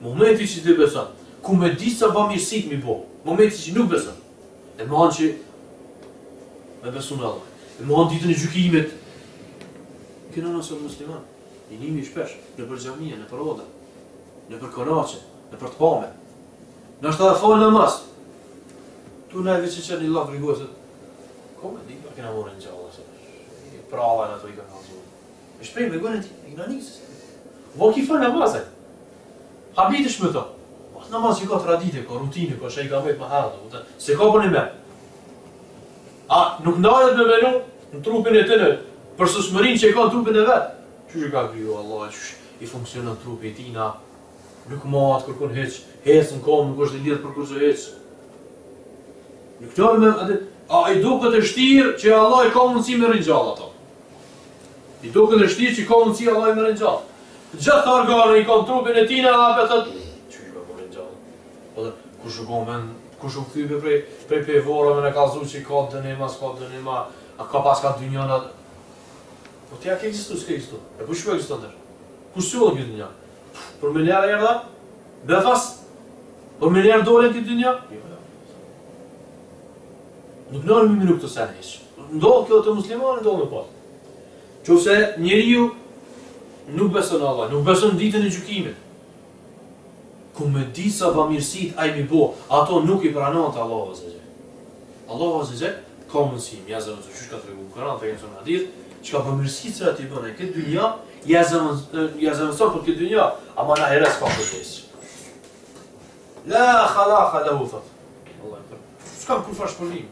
Momenti që ti beson, ku me di sa bamirësit mi bo, momenti që nuk beson, e mohon që me besu në Allah. E mohon ditën e gjykimit. Këna nëse musliman, i nimi shpesh, në për xhamia, në për oda, në për konace, në për të pame. Në është edhe falë namaz. Tu në e veç që një lafë rigosët, kome di, pa kena morë në gjallë, i prava në ato i ka kalëzuar. E shprej me gënë ti, i këna njësës. Vo ki falë namazë. Habit është me to. Namaz që ka tradite, ka rutine, ka shë i ka vetë më herë, se ka për një me. A, nuk ndajet me menu në trupin e tëne, për sësmërin që i ka në trupin e vetë. Qysh i ka kriju Allah, qysh i funksionon trupi e tina, nuk matë kërkon heq, hec në kom, nuk është i lidhë për kërse hec. Nuk nërë me, a i do këtë e shtirë që Allah i ka mundësi me rinjallë ato. I do këtë e shtirë që i ka mundësi Allah i me rinjallë. Gjithë organe i ka në trupin e tina, a petët, qysh i ka me rinjallë. Kush u gomen, kush u këthybe prej pevorave në kalzu që i ka dënima, s'ka dënima, a ka pas ka dynjona. Po t'ja ke egzistu, s'ke egzistu. E po shpo egzistu ndër. Kush s'jollë këtë dynja? Për me njerë erda? Befas? Për me njerë dole këtë dynja? Nuk nërë me minu këtë sen heq. Ndohë kjo të muslimani, ndohë me pas. Qofse njeriu nuk beson Allah, nuk beson ditën e gjykimit. Ku me di sa bamirësit a i mi bo, ato nuk i pranon të Allahu Azza. Allahu Azza ka mundësi, mjazëve të qysh ka të regu në Koran, të jenë në hadith, që ka bamirësit që ati bëne këtë dynja, jazëmëson për këtë dynja, ama në ahiret s'ka përdesë. La khalaka lahu thot. S'kam kur fash përlim.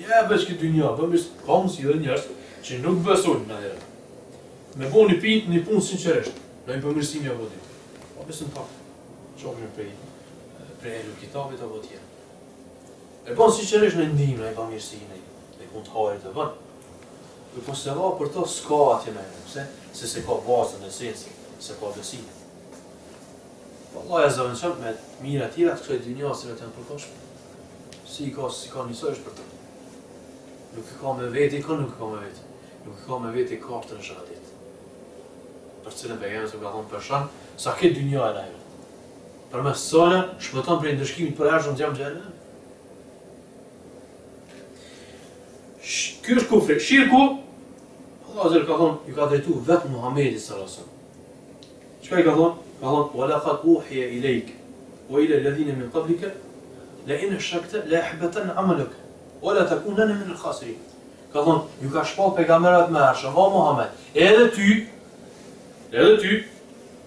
Ja veç këtë dynja, bamirësit, ka mundësi dhe njerës që nuk beson në ahiret. Me bo një punë sinqeresht, në i përmirësimi apo ditë. Pa besën pak, qofshin prej elu kitabit apo tjerë. E bon sinqeresht në ndim, në i përmirësimi, në i punë të harit të bënë. E po se ra për to s'ka atje me e, se ka bazën e sensi, se ka besime. Po Allah e zëvënqëm me mire tjera të kësoj dynjasëve të në përkoshme. Si ka njësoj është për të. Nuk i ka me veti, nuk i ka me veti. Nuk i ka me veti kartën e shahadet. Për cilën pejgamberi ka thonë për shkak sa këtë dynja e lajme. Përmes sale shpëton prej ndëshkimit për hershëm xham xhenem. Ky është kufri. Shirku, Allah Azza ka thonë, ju ka drejtuar vetë Muhamedit sallallahu alaihi wasallam. Çka i ka thonë? Ka thonë wa laqad uhiya ilayk wa ila alladhina min qablika la in ashrakta la yahbatan 'amaluk wa la takunanna min al-khasirin. Ka thonë, ju ka shpall pejgamberat më hershëm, o Muhammed, edhe ty,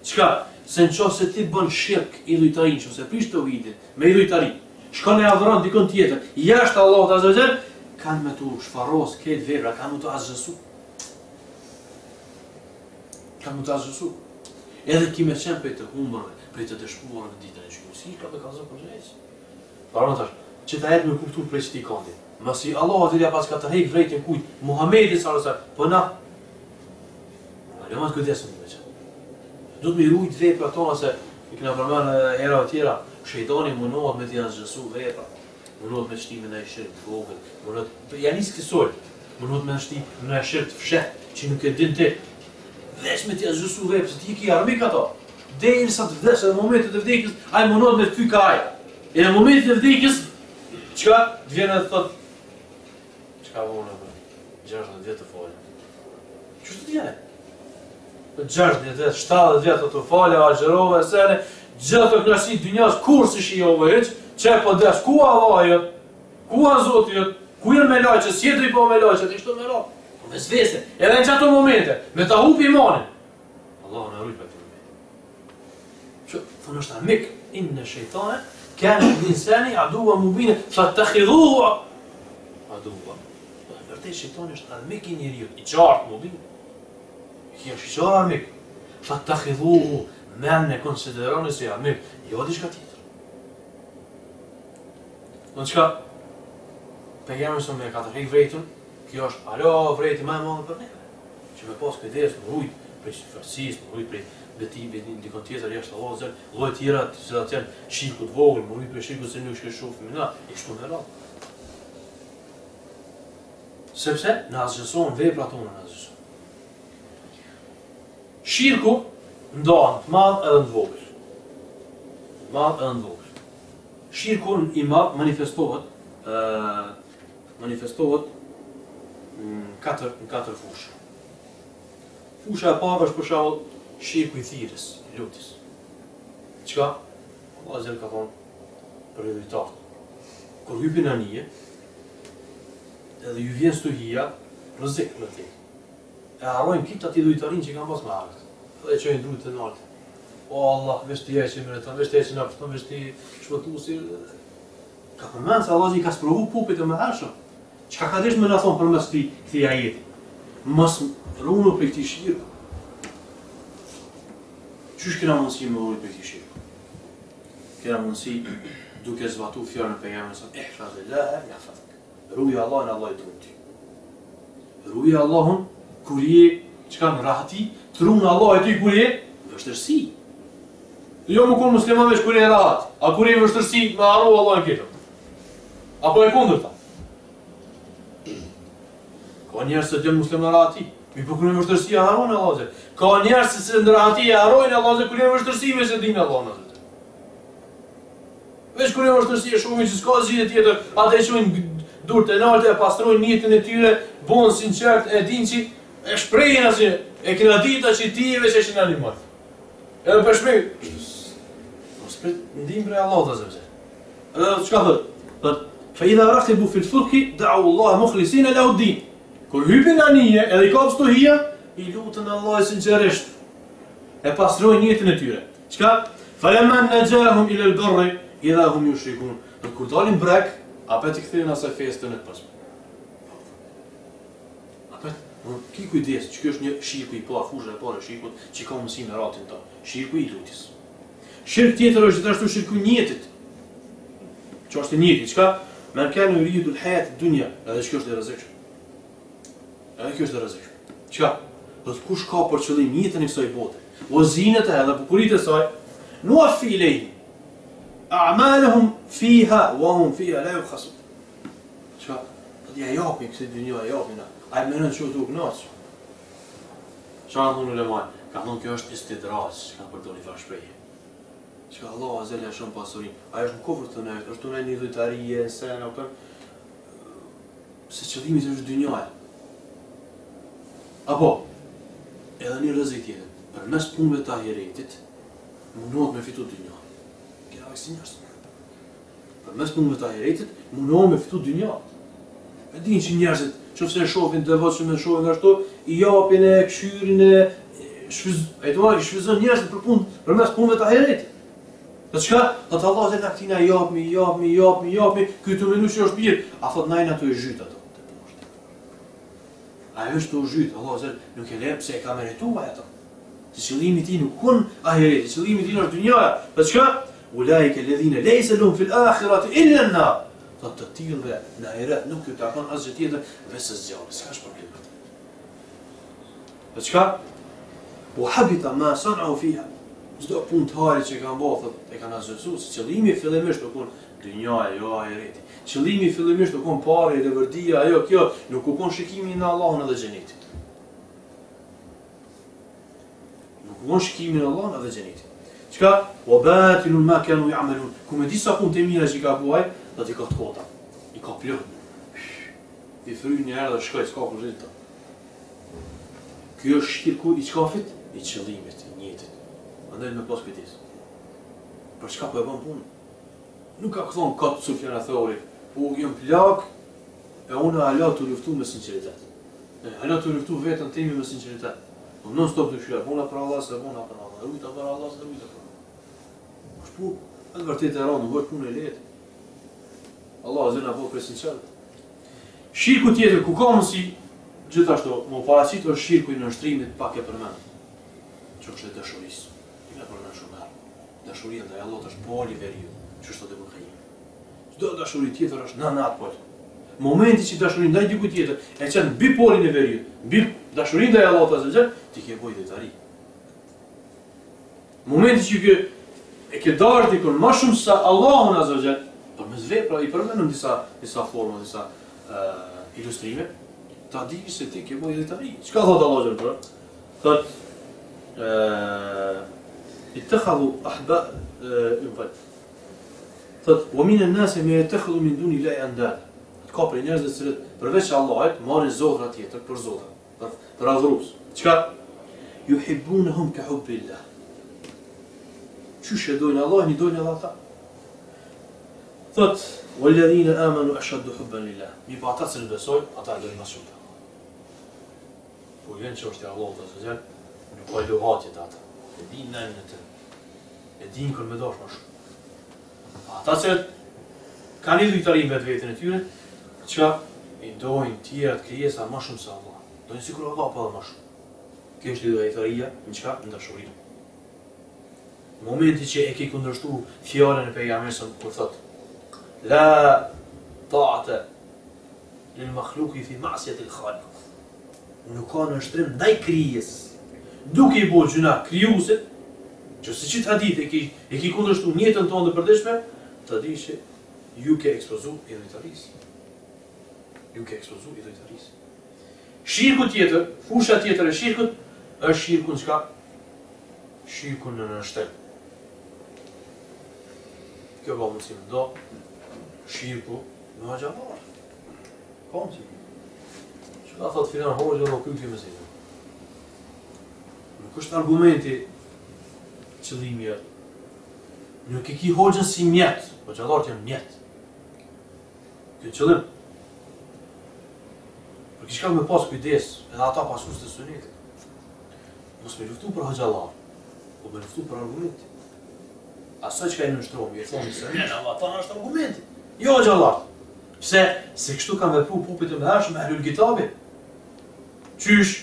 qka? Se në qo se ti bën shirk idhujtarin, që se prish të ujtin, me idhujtarin, shkon e adhëron dikon tjetër, jashtë Allahut Azza wa Jall, kanë me tu shfaros këtë vebra, kanë me tu azhësu. Edhe kime qenë për të humbërve, për të dëshpuar në ditën e gjykimit, si ka të kazë për gjejës. Parën tash, që ta jetë me kuptu prej që ti kandi. Masi Allahu Azza pas ka të hek vrejtën kujt, Muhamedi sallallahu alaihi wasallam, po na, jam të kujdesëm me që. Do të me rujt vepra tona se i këna përmenë era o tjera, shejtani munohet me t'ja zgjësu vepra, munohet me shtimin e shirk të vogël, ja nisë kësoj, munohet me shtimin në shirk të fshet, që nuk e din ti, veç me t'ja zgjësu vepra, se ti ki armik ato, deri sa të vdesh, në momentet e vdekjes, ai munohet me t'fy ka aj. E në momentet e vdekjes, çka? Të vjen edhe thot, çka vonë më, 60 vjet të folë. Ç'është të vjen? 60 vjet, 70 vjet të falë, agjerove, sene, gjithë të knasi dynjas, kur si shijove heq, që po desh, ku Allah jët, ku a Zotë jët, ku jën me lajqës, jetëri po me lajqët, ishto me lajqët, me svese, edhe në qëto momente, me ta hup imanin. Allah në rrujt për të momente. thonë është armik. Inna shejtane kana linsani aduwwan mubina fattakhidhuhu aduwwa. Vërtet shejtani është armik i njeriu, i qartë mubin. Kjo është i qartë armik. Fattakhidhuhu, merrni konsideroni si armik, jo diçka tjetër. Në çka pejgamberi sa me katër hek vretën, kjo është alo vreti më e madhe për neve. Që me pas kujdes, më rujt prej farsis, më rujt prej betive, dikon tjetër jashtë Allahut, lloje tjera të cilat janë shiku të vogël, më rujt prej shikut se nuk shkëshofim na, i kështu me radhë. Sepse në azhëson veprat tona në azhëson. Shirku ndohen të madh edhe të vogël. Të madh edhe të vogël. Shirku i madh manifestohet në katër fushë. Fusha e parë është për shembull shirku i thirrjes, i lutjes. Çka? Allah azza ka thonë për hidhëtarët. Kur hypin në anije, edhe ju vjen stuhia, rrezik me te. E harrojnë këtë ati dhujtarin që kanë pas me arët. Edhe e qojnë drujtë të nartë. O Allah, veç të jeqin me rëtan, veç të jeqin apështon, veç të shpëtu si... Ka përmenë se Allah i ka sprovu pupit e me hershëm. Qka ka desh me në thonë për mes këti ajeti? Mos runu për këti shirkë. Qysh kena mundësi me rrujt për këti shirkë? Kena mundësi duke zbatu fjallën e pejgamberit sa ihfazillah yahfazuk. Ruaj Allahun, Allah i trun ty. Ruaj Allahun kur je çka në rahati, trun Allah e ty kur je në vështirësi. Jo më kon musliman veç kur je rahat, a kur je në vështirësi me harru Allah e këtë. Apo e kundërta. Ka njerëz që janë musliman në rahati, mi po kur je në vështirësi harrojnë Allah. Ka njerëz që në rahati harrojnë Allah kur je në vështirësi me se dinë Allah. Veç kur e vështirësi e shumë që s'ka zgjidhje tjetër, ata e çojnë durët e lartë, e pastrojnë jetën e tyre, bon sinqert, e dinë që e shprehin asë, e kena dita që ti e veç e që në animat. Edhe për shprej, mos prit ndim prej Allahut azza wa jall. Edhe çka thot? Thot, fa idha raqibu fil fulki da'u Allah mukhlisina lahu ad-din. Kur hypin në anije, edhe i kap stuhia, i lutën Allah sinqerisht. E pastrojnë jetën e tyre. Çka? Falamma najahum ila al-barri idha hum yushrikun. Kur dalin brek, apet i kthehen asaj fesë të në të pasme. Apet, ki kujdes, që kjo është një shirku i parë, fusha e parë e shirkut, që ka mësi me ratin ta. Shirku i lutjes. Shirk tjetër është gjithashtu shirku i njetit. Që është i njetit, qka? Men kanë yuridu l-hayat dunja, edhe që kjo është e rrezikshme. Edhe kjo është e rrezikshme. Qka? Do të kush ka për qëllim jetën e kësaj bote, o zinët e edhe bukurit e saj, nuaffi ilejhi. A'malahum fiha wa hum fiha la yukhasun. Çka? Do t'ja japin këtë dynjë, ja japin. Ai mënon çu tu gnaç. Çfarë thonë ulemaj? Ka thonë kjo është istidraj, ka përdorur fare shprehje. Çka Allah azza wa jalla pasurinë. Ai është në kufër të ne, është tonë një dhujtarie, sen apo se qëllimi është dynjaja. Apo edhe një rrezik tjetër. Përmes punëve të ahiretit mundohet me fitu dynjë. Si njerëz. Përmes punëve të ahiretit, mundohen me fitu dynja. E dinë që njerëzit, nëse e shohin devotshëm e shohin ashtu, i japin e këshyrin e shfryzon njerëzit për punë, përmes punëve të ahiretit. Dhe çka? Do të Allahu te aktina japmi, këtu menu që është mirë, a thot najna ato e zhyt ato. Ajo është të zhyt, Allahu nuk e le pse e ka merituar ato. Se qëllimi i tij nuk kun ahireti, qëllimi i tij është dynjaja. Dhe çka? Ulaika alladhina laysa lahum fil akhirati illa an-nar. Do të tillë në ahiret nuk ju takon asgjë tjetër veç zjarri, s'ka problem. Dhe çka? Wa habita ma san'u fiha. Çdo punëtari që kanë bërë thotë e kanë azhësuar se qëllimi fillimisht do kon dynjaja, jo ahireti. Qëllimi fillimisht do kon parë dhe vërdia, ajo kjo, nuk u kon shikimi në Allahun edhe xhenetin. Nuk u kon shikimi në Allahun edhe xhenetin. Çka? Wa batilun ma kanu ya'malun. Ku me disa punë të mira që ka buaj, do t'i ka të kota. I ka plot. I fryjnë një herë dhe shkoj, s'ka kurrë. Ky është shirku i çkafit, i qëllimit, i njetit. Andaj me pas kujdes. Për çka po e bën punën? Nuk ka thon kot Sufjan Thauri, po jam plak e unë ala të luftu me sinqeritet. Ala të luftu vetën timi me sinqeritet. Po non stop të shkruaj, bona për Allah, se bona për Allah. Rujta për Allah, se rujta për Allah. është punë, në vërtet e rëndë, nuk është punë e lehtë. Allah azza na bëj sinqer. Shirku tjetër ku ka mundsi gjithashtu, më paraqit është shirku i nënshtrimit pak e përmend. Që është e dashurisë. Ime përmend shumë herë. Dashuria ndaj Allahut është poli i veriut, çështë do të bëjë. Çdo dashuri tjetër është në atë pol. Momenti që dashuria ndaj dikujt tjetër e çon mbi polin e veriut, mbi dashurinë ndaj Allahut azza ti ke bëj detari. Momenti që e ke dashur dikun më shumë se Allahun azza përmes vepra i përmendëm disa forma, disa ilustrime, ta di se ti ke bëj detari. Çka thot Allahu xhallahu? Thot اتخذوا أحباء thot ومن الناس من يتخذ من دون الله أندادا. Ka për njerëz të cilët përveç Allahut marrin zotra tjetër për zotra, për adhurues. Çka? Yuhibbunahum ka hubbillah. Çush e dojnë Allahin, i dojnë edhe ata. Thot والذين آمنوا أشد حبا لله. Mi pa ata që besojnë, ata e dojnë më shumë. Po vjen çështja e Allahut azza nuk ka luhatjet ata. E din nënën e të. E din kur më dosh më shumë. Ata që kanë idhujtarin vetë vetën e tyre, që i dojnë tjerët krijesa më shumë se Allah. Dojnë sikur Allah pa dhe më shumë. Kjo është idhujtaria në çka? Në dashuri. Momenti që e ke kundërshtu fjalën e pejgamberit kur thot la ta'ata lil makhluqi fi ma'siyati al-khaliq. Nuk ka nështrim ndaj krijesës. Duke i bërë gjuna krijuesit, që si qitë hadith e ki kundërshtu njëtën tonë dhe përdeshme, të di që ju ke ekspozu i dhejtarisë. Ju ke ekspozu i dhejtarisë. Shirku tjetër, fusha tjetër e shirkut, është shirku në qka? Shirku në nështrim. Kjo ka mundësi më do, shirku në haqavar. Ka mundësi. Që ka thot filan hoxha në kujtje me zinë. Nuk është argumenti qëllimi jërë. Nuk e ki hoxhën si mjetë, po gjallarët janë mjetë. Kjo qëllim. Për kishka me pas kujdes, edhe ata pasus të sunetit. Mos me luftu për hëgjallarë, po me luftu për argumenti. Asoj që ka i nështromi, e thonë se njën, ama ta është argumenti. Jo hëgjallarë. Pse? Se kështu kam vepru pupit e me hershë me ehlul kitabi. Qysh?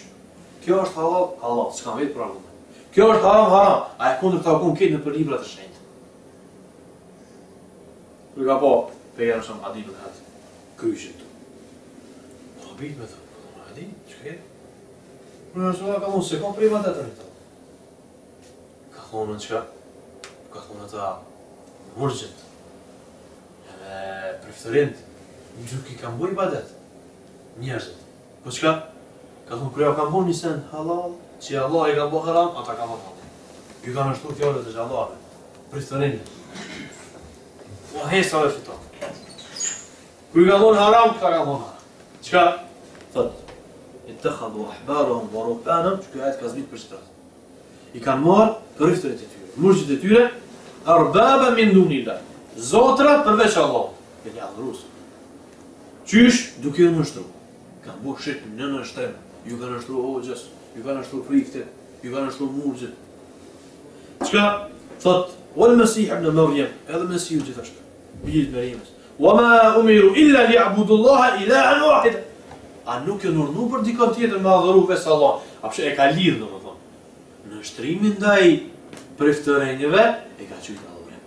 Kjo është halal, halal, s'kam vetë për argument. Kjo është haram, haram, a e kundër të akun këtë në për libra të shenjtë. Kërë ka po, pejërë shumë adibën e hatë, kryshën të. Në abit me të, në adibën, që këtë? Kërë nështë ka mund, se kam prima të të një të. Ka thonë në qëka? Ka thonë ata mërgjët, preferent, në gjukë i kam boj badet, njerëzit. Po qëka? Ka thonë, kërë ja kam bo një sen halal, që Allah i ka bo haram, ata ka bo halal. Ju ka nështu fjallët e gjallave, preferenit. O hesave fiton. Kërë ka thonë haram, këta ka thonë haram. Qëka? Thot, i të khadu ahbarohëm, varopanëm, që kjo ajtë ka zbit për qëtërat. I kanë marë përriftërit e tyre, mërgjit e tyre, arbaba min dunillah, zotra përveç Allah. E një adhërusë. Qysh, duke ju nështru. Kanë bo shirkë në nështrim, ju kanë nështru hoxhës, ju kanë nështru friktit, ju kanë nështru murgjit. Qka? Thot, wal Mesih ibn Maryam, edhe Mesihu gjithashtu, bilit Merimës. Wa ma umiru illa li abudullaha ilahan wahida. A nuk e nurnu për dikon tjetër me adhëru vesë Allah. A pëshë e ka lidhë, në më thonë. Në shtrimin ndaj preftërenjëve, e ka qytë adhërim.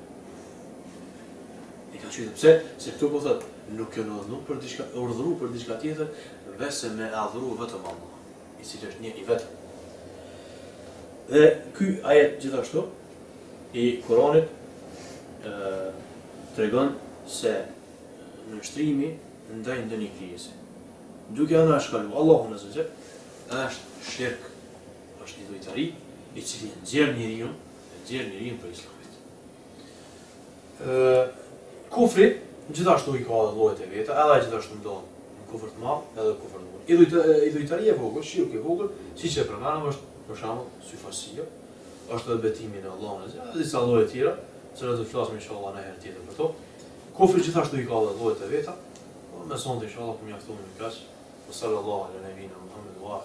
E ka qytë, pse? Se këtu po thotë, nuk e urdhëru për diçka tjetër, vese me adhuru vetëm Allah, i cilë është një i vetëm. Dhe ky ajet gjithashtu i Kuranit tregon se nështrimi ndaj ndonjë krijese. Duke anashkalu Allahu azza wa jalla është shirk, është idhujtari i cili nxjerr njeriu për Islamit. Kufri gjithashtu i ka llojet e veta, edhe gjithashtu ndodh në kufër të madh, edhe kufër të vogël. Idhujtaria e vogël, shirku i vogël, siç e përmendëm, është për shembull syfasia, është edhe betimi në Allahun azza, edhe disa lloje të tjera, se do të flasim inshallah në herë tjetër për to. Kufri gjithashtu i ka edhe llojet e veta, me sonte inshallah po mjaftohemi kaq. Sallallahu ala nabina Muhammed wa